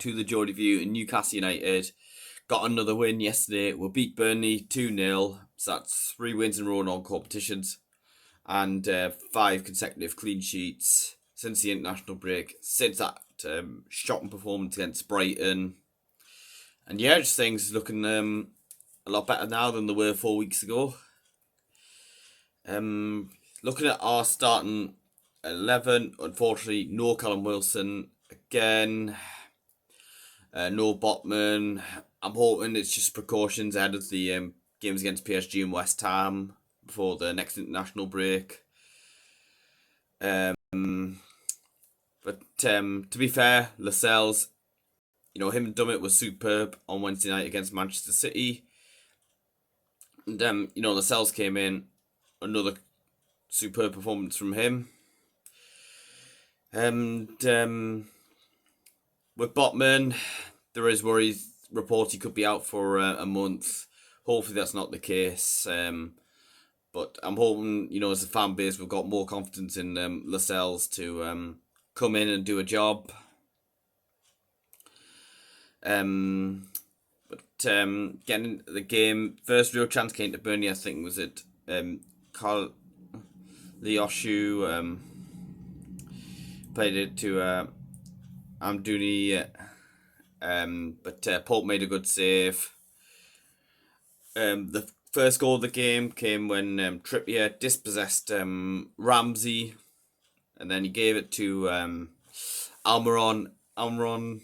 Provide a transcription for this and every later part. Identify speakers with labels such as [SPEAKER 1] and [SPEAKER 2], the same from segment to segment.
[SPEAKER 1] to the Geordie View. And Newcastle United got another win yesterday. We beat Burnley 2-0. So that's 3 wins in a row in all competitions. And 5 consecutive clean sheets since the international break. Since that shocking performance against Brighton. And yeah, just things looking a lot better now than they were 4 weeks ago. Looking at our starting 11, unfortunately, no Callum Wilson again, no Botman. I'm hoping it's just precautions ahead of the games against PSG and West Ham before the next international break. But to be fair, Lascelles, him and Dummett was superb on Wednesday night against Manchester City. And Lascelles came in, another superb performance from him. And with Botman, there is reports he could be out for a month. Hopefully that's not the case. But I'm hoping, as a fan base, we've got more confidence in Lascelles to come in and do a job. But getting into the game, first real chance came to Burnley, I think, was it Carl Leoshu played it to Amdouni, but Pope made a good save. The first goal of the game came when Trippier dispossessed Ramsey, and then he gave it to Almirón. Almirón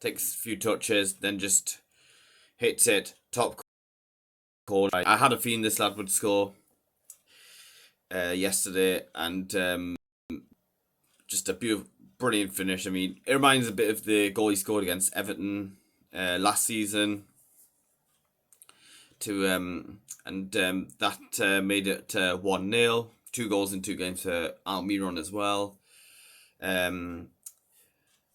[SPEAKER 1] takes a few touches, then just hits it top corner. I had a feeling this lad would score yesterday, and just a brilliant finish. I mean, it reminds a bit of the goal he scored against Everton last season. That made it 1-0. 2 goals in 2 games for Almirón as well.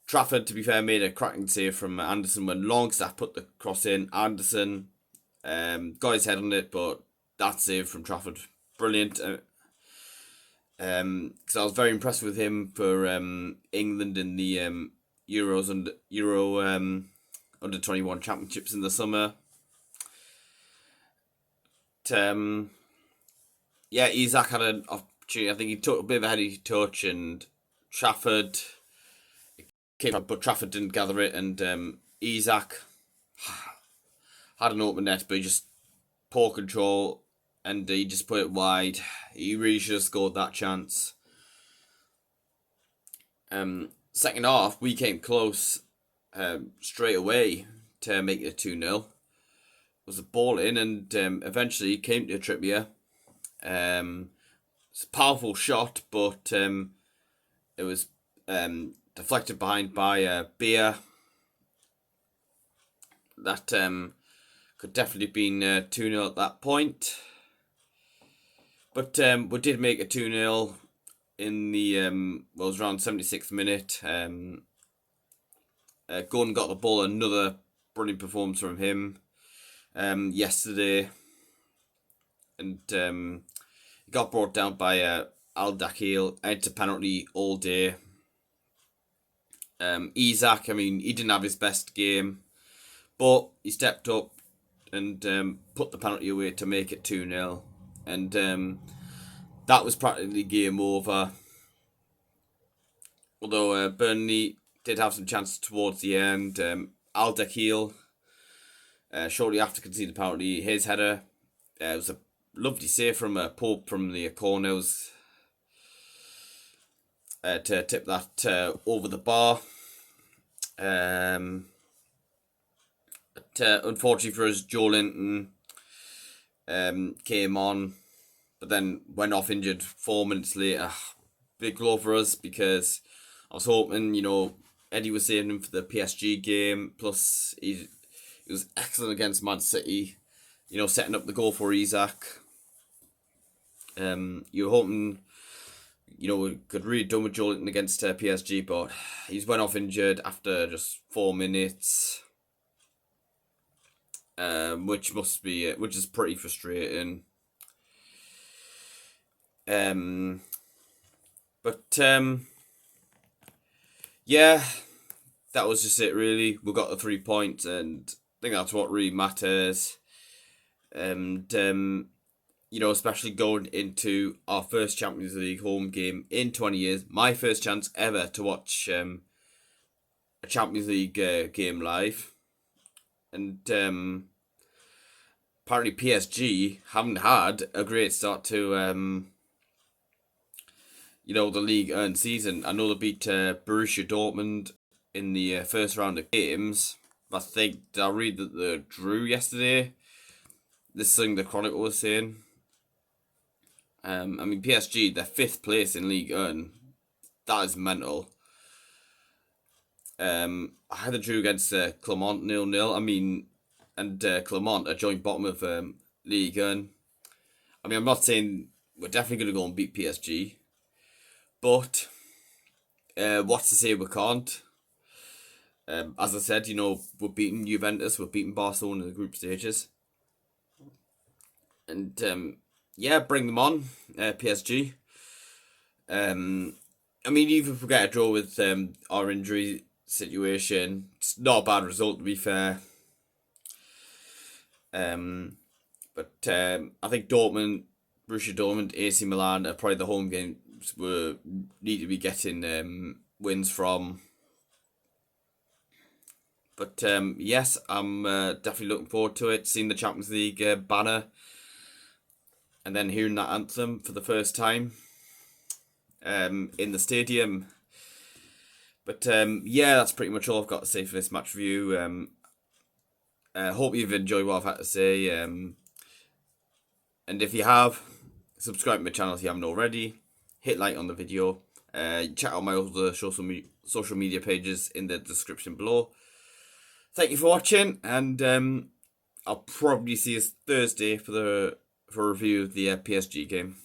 [SPEAKER 1] Trafford, to be fair, made a cracking save from Anderson when Longstaff put the cross in. Anderson got his head on it, but that save from Trafford, brilliant. Because I was very impressed with him for England in the Euro under 21 championships in the summer. Isak had an opportunity. I think he took a bit of a heady touch, and Trafford came up, but Trafford didn't gather it, and Isak had an open net, but he just poor control, and he just put it wide. He really should have scored that chance. Second half, we came close straight away to make it 2-0. Was a ball in, and eventually came to Trippier. It's a powerful shot, but it was deflected behind by Beer. That could definitely have been 2-0 at that point. But we did make it 2-0 in the, it was around 76th minute. Gunn got the ball, another brilliant performance from him yesterday. And he got brought down by Al-Dakhil, into penalty all day. Isak, I mean, he didn't have his best game, but he stepped up and put the penalty away to make it 2-0. And that was practically game over. Although Burnley did have some chances towards the end. Al-Dakhil, shortly after conceding the penalty, his header, it was a lovely save from Pope from the corner, was to tip that over the bar. But unfortunately for us, Joe Linton came on, but then went off injured 4 minutes later. Big blow for us, because I was hoping, Eddie was saving him for the PSG game. Plus, he was excellent against Man City, setting up the goal for Isak. You were hoping, we could really done with Joe Linton against PSG, but he's went off injured after just 4 minutes. Which is pretty frustrating. But yeah, that was just it, really. We got the 3 points, and I think that's what really matters. And especially going into our first Champions League home game in 20 years, my first chance ever to watch a Champions League game live. And apparently PSG haven't had a great start to the league earned season. I know they beat Borussia Dortmund in the first round of games. I think I read that they drew yesterday. This thing the Chronicle was saying. PSG, they're 5th place in League One. That is mental. I had a drew against Clermont 0-0. And Clermont are joint bottom of League One. I'm not saying we're definitely going to go and beat PSG. But what's to say we can't? As I said, we're beating Juventus, we're beating Barcelona in the group stages. And bring them on, PSG. Even if we get a draw with our injury situation, it's not a bad result, to be fair. But I think Borussia Dortmund, AC Milan are probably the home games we need to be getting wins from. But yes, I'm definitely looking forward to it, seeing the Champions League banner, and then hearing that anthem for the first time in the stadium. But that's pretty much all I've got to say for this match review. Hope you've enjoyed what I've had to say. And if you have, subscribe to my channel if you haven't already. Hit like on the video. Check out my other social media pages in the description below. Thank you for watching, and I'll probably see you Thursday for a review of the PSG game.